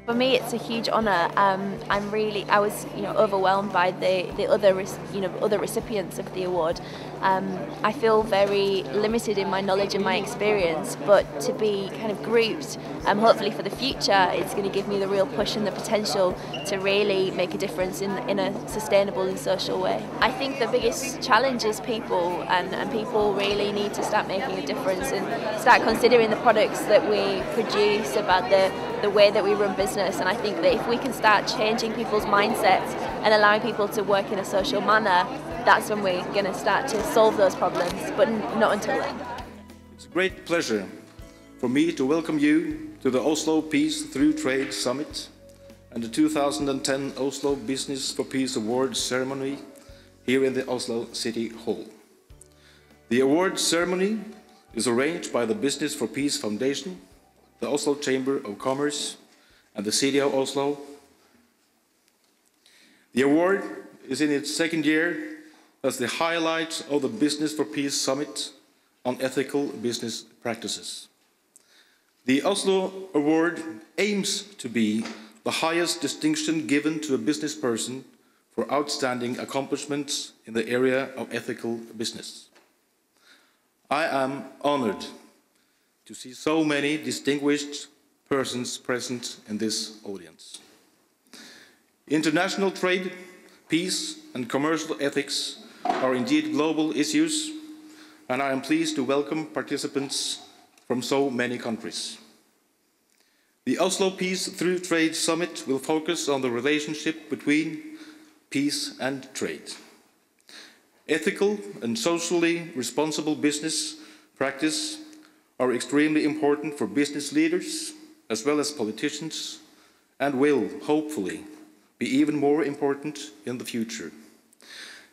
For me, it's a huge honour. I was, overwhelmed by the other recipients of the award. I feel very limited in my knowledge and my experience, but to be kind of grouped, hopefully for the future, it's going to give me the real push and the potential to really make a difference in a sustainable and social way. I think the biggest challenge is people, and people really need to start making a difference and start considering the products that we produce, about the way that we run business. And I think that if we can start changing people's mindsets and allowing people to work in a social manner, that's when we're going to start to solve those problems, but not until then. It's a great pleasure for me to welcome you to the Oslo Peace Through Trade Summit and the 2010 Oslo Business for Peace Awards ceremony here in the Oslo City Hall. The awards ceremony is arranged by the Business for Peace Foundation, the Oslo Chamber of Commerce, and the City of Oslo. The award is in its second year as the highlight of the Business for Peace Summit on ethical business practices. The Oslo Award aims to be the highest distinction given to a business person for outstanding accomplishments in the area of ethical business. I am honored to see so many distinguished persons present in this audience. International trade, peace, and commercial ethics are indeed global issues, and I am pleased to welcome participants from so many countries. The Oslo Peace Through Trade Summit will focus on the relationship between peace and trade. Ethical and socially responsible business practice are extremely important for business leaders as well as politicians, and will, hopefully, be even more important in the future.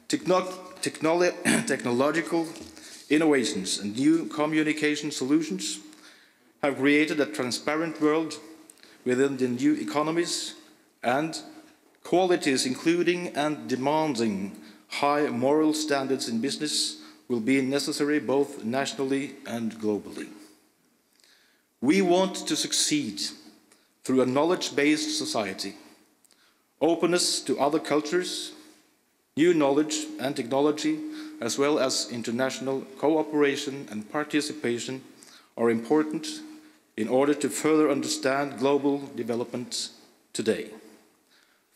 Technological innovations and new communication solutions have created a transparent world within the new economies, and qualities including and demanding high moral standards in business will be necessary both nationally and globally. We want to succeed through a knowledge-based society. Openness to other cultures, new knowledge and technology, as well as international cooperation and participation are important in order to further understand global development today.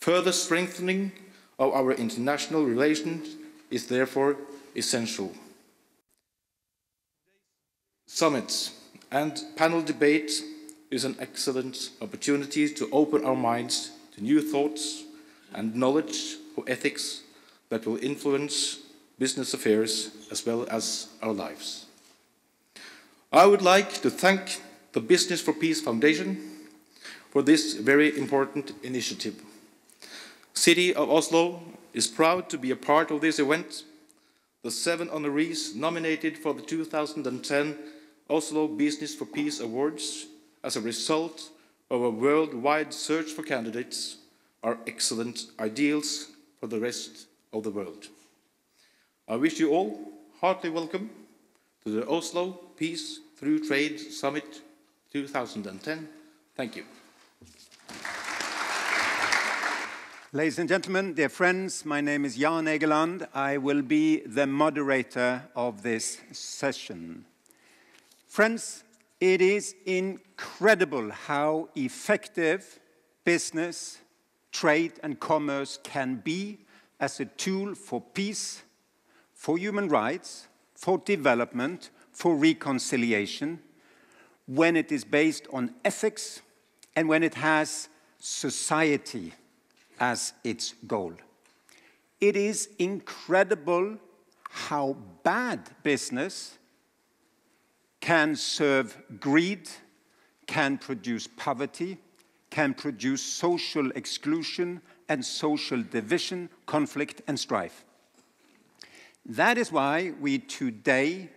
Further strengthening of our international relations is therefore essential. Summits and panel debate is an excellent opportunity to open our minds to new thoughts and knowledge of ethics that will influence business affairs as well as our lives. I would like to thank the Business for Peace Foundation for this very important initiative. City of Oslo is proud to be a part of this event. The 7 honorees nominated for the 2010 Oslo Business for Peace Awards as a result of a worldwide search for candidates are excellent ideals for the rest of the world. I wish you all heartily welcome to the Oslo Peace Through Trade Summit 2010. Thank you. Ladies and gentlemen, dear friends, my name is Jan Egeland. I will be the moderator of this session. Friends, it is incredible how effective business, trade, and commerce can be as a tool for peace, for human rights, for development, for reconciliation, when it is based on ethics and when it has society as its goal. It is incredible how bad business can serve greed, can produce poverty, can produce social exclusion and social division, conflict and strife. That is why we today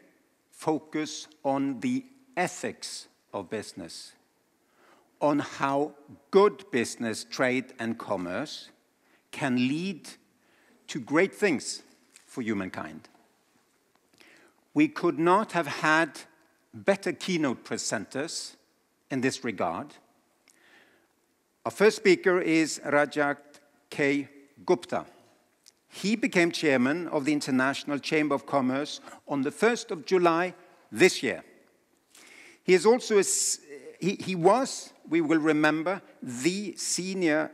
focus on the ethics of business, on how good business, trade and commerce can lead to great things for humankind. We could not have had better keynote presenters in this regard. Our first speaker is Rajat K. Gupta. He became chairman of the International Chamber of Commerce on the 1st of July this year. He is also he was, we will remember, the senior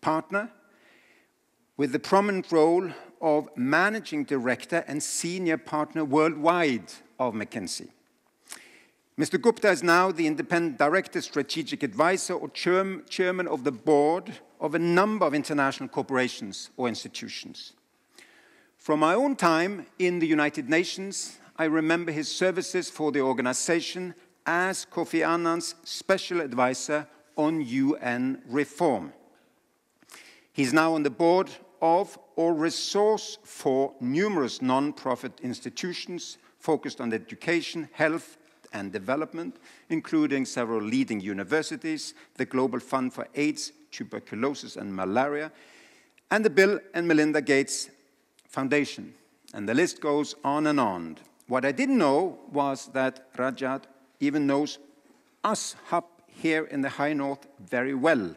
partner with the prominent role of managing director and senior partner worldwide of McKinsey. Mr. Gupta is now the independent director, strategic advisor, or chairman of the board of a number of international corporations or institutions. From my own time in the United Nations, I remember his services for the organization as Kofi Annan's special advisor on UN reform. He's now on the board of or resource for numerous non-profit institutions focused on education, health, and development, including several leading universities, the Global Fund for AIDS, Tuberculosis, and Malaria, and the Bill and Melinda Gates Foundation. And the list goes on and on. What I didn't know was that Rajat even knows us up here in the High North very well.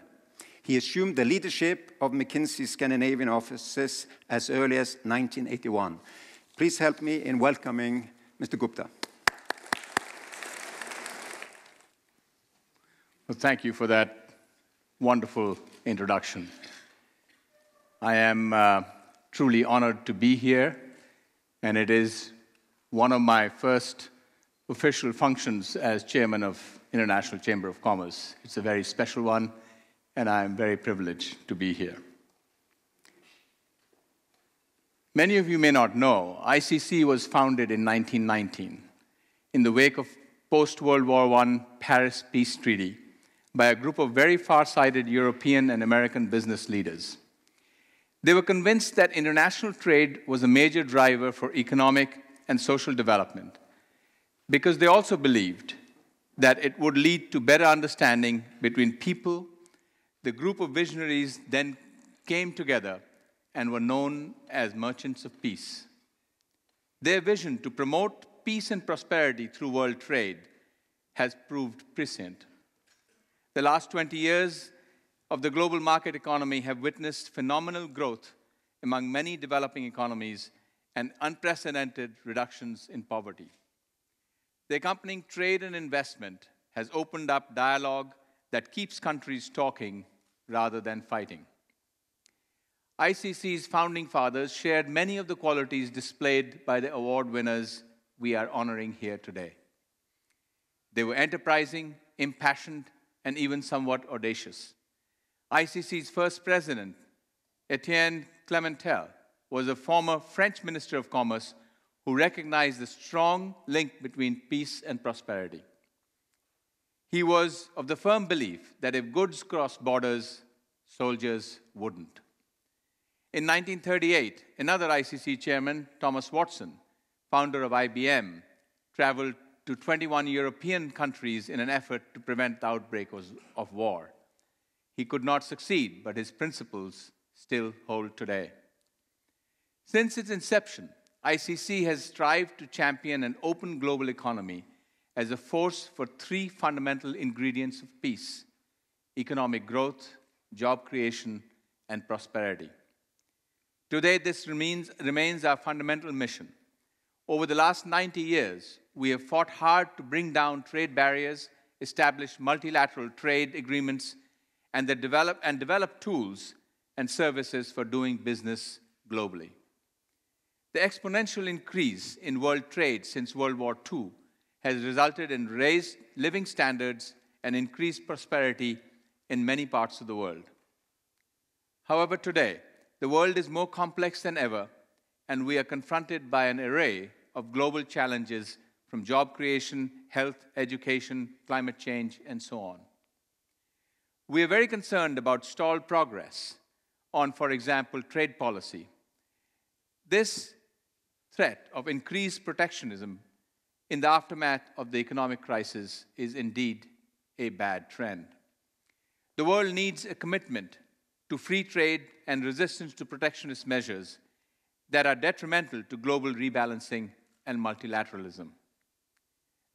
He assumed the leadership of McKinsey's Scandinavian offices as early as 1981. Please help me in welcoming Mr. Gupta. Well, thank you for that wonderful introduction. I am truly honored to be here, and it is one of my first official functions as chairman of International Chamber of Commerce. It's a very special one, and I am very privileged to be here. Many of you may not know, ICC was founded in 1919 in the wake of post-World War I Paris Peace Treaty by a group of very far-sighted European and American business leaders. They were convinced that international trade was a major driver for economic and social development, because they also believed that it would lead to better understanding between people. The group of visionaries then came together and were known as Merchants of Peace. Their vision to promote peace and prosperity through world trade has proved prescient. The last 20 years of the global market economy have witnessed phenomenal growth among many developing economies and unprecedented reductions in poverty. The accompanying trade and investment has opened up dialogue that keeps countries talking rather than fighting. ICC's founding fathers shared many of the qualities displayed by the award winners we are honoring here today. They were enterprising, impassioned, and even somewhat audacious. ICC's first president, Etienne Clementel, was a former French Minister of Commerce who recognized the strong link between peace and prosperity. He was of the firm belief that if goods crossed borders, soldiers wouldn't. In 1938, another ICC chairman, Thomas Watson, founder of IBM, traveled to 21 European countries in an effort to prevent the outbreak of war. He could not succeed, but his principles still hold today. Since its inception, ICC has strived to champion an open global economy as a force for three fundamental ingredients of peace: economic growth, job creation, and prosperity. Today, this remains our fundamental mission. Over the last 90 years, we have fought hard to bring down trade barriers, establish multilateral trade agreements, and develop tools and services for doing business globally. The exponential increase in world trade since World War II has resulted in raised living standards and increased prosperity in many parts of the world. However, today, the world is more complex than ever, and we are confronted by an array of global challenges from job creation, health, education, climate change, and so on. We are very concerned about stalled progress on, for example, trade policy. This threat of increased protectionism in the aftermath of the economic crisis is indeed a bad trend. The world needs a commitment to free trade and resistance to protectionist measures that are detrimental to global rebalancing and multilateralism.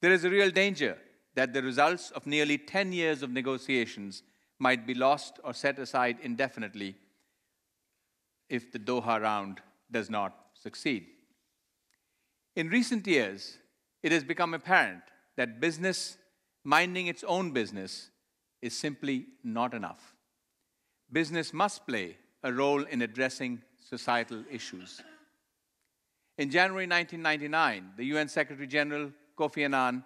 There is a real danger that the results of nearly 10 years of negotiations might be lost or set aside indefinitely if the Doha round does not succeed. In recent years, it has become apparent that business minding its own business is simply not enough. Business must play a role in addressing societal issues. In January 1999, the UN Secretary General Kofi Annan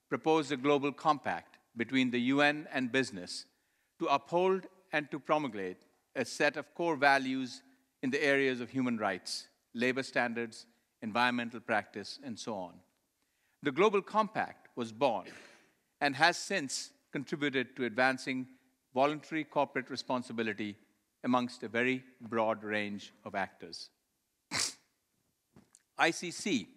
proposed a global compact between the UN and business to uphold and to promulgate a set of core values in the areas of human rights, labor standards, environmental practice, and so on. The Global Compact was born and has since contributed to advancing voluntary corporate responsibility amongst a very broad range of actors. ICC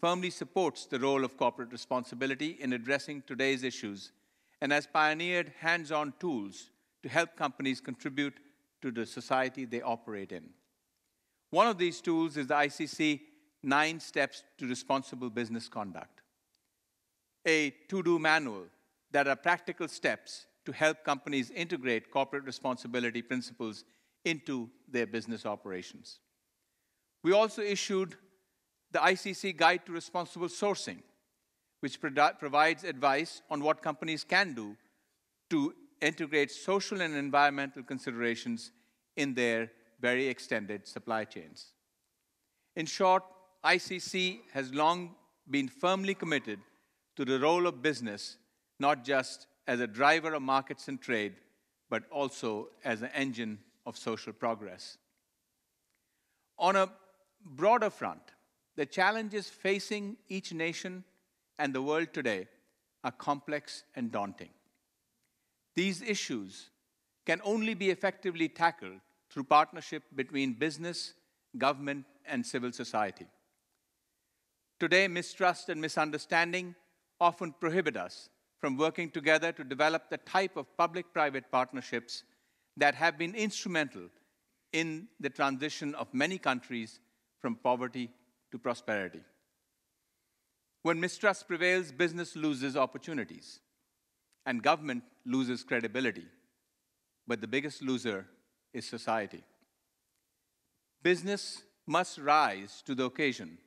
firmly supports the role of corporate responsibility in addressing today's issues and has pioneered hands-on tools to help companies contribute to the society they operate in. One of these tools is the ICC 9 Steps to Responsible Business Conduct, a to-do manual that are practical steps to help companies integrate corporate responsibility principles into their business operations. We also issued the ICC Guide to Responsible Sourcing, which provides advice on what companies can do to integrate social and environmental considerations in their very extended supply chains. In short, ICC has long been firmly committed to the role of business, not just as a driver of markets and trade, but also as an engine of social progress. On a broader front, the challenges facing each nation and the world today are complex and daunting. These issues can only be effectively tackled through partnership between business, government, and civil society. Today, mistrust and misunderstanding often prohibit us from working together to develop the type of public-private partnerships that have been instrumental in the transition of many countries from poverty to prosperity. When mistrust prevails, business loses opportunities, and government loses credibility. But the biggest loser is society. Business must rise to the occasion,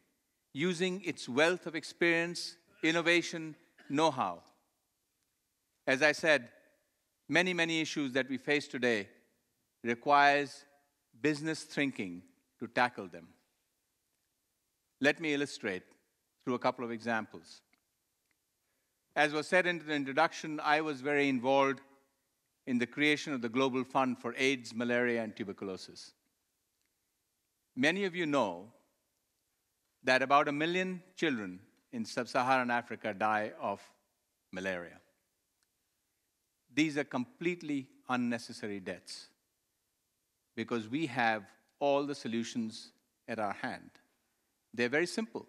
using its wealth of experience, innovation, know-how. As I said, many issues that we face today requires business thinking to tackle them. Let me illustrate through a couple of examples. As was said in the introduction, I was very involved in the creation of the Global Fund for AIDS, malaria, and tuberculosis. Many of you know that about 1 million children in sub-Saharan Africa die of malaria. These are completely unnecessary deaths because we have all the solutions at our hand. They're very simple.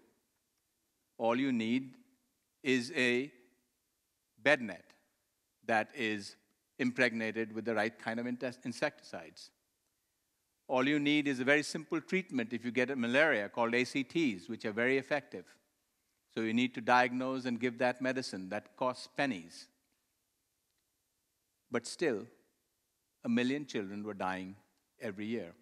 All you need is a bed net that is impregnated with the right kind of insecticides. All you need is a very simple treatment if you get a malaria called ACTs, which are very effective. So you need to diagnose and give that medicine. That costs pennies. But still, 1 million children were dying every year.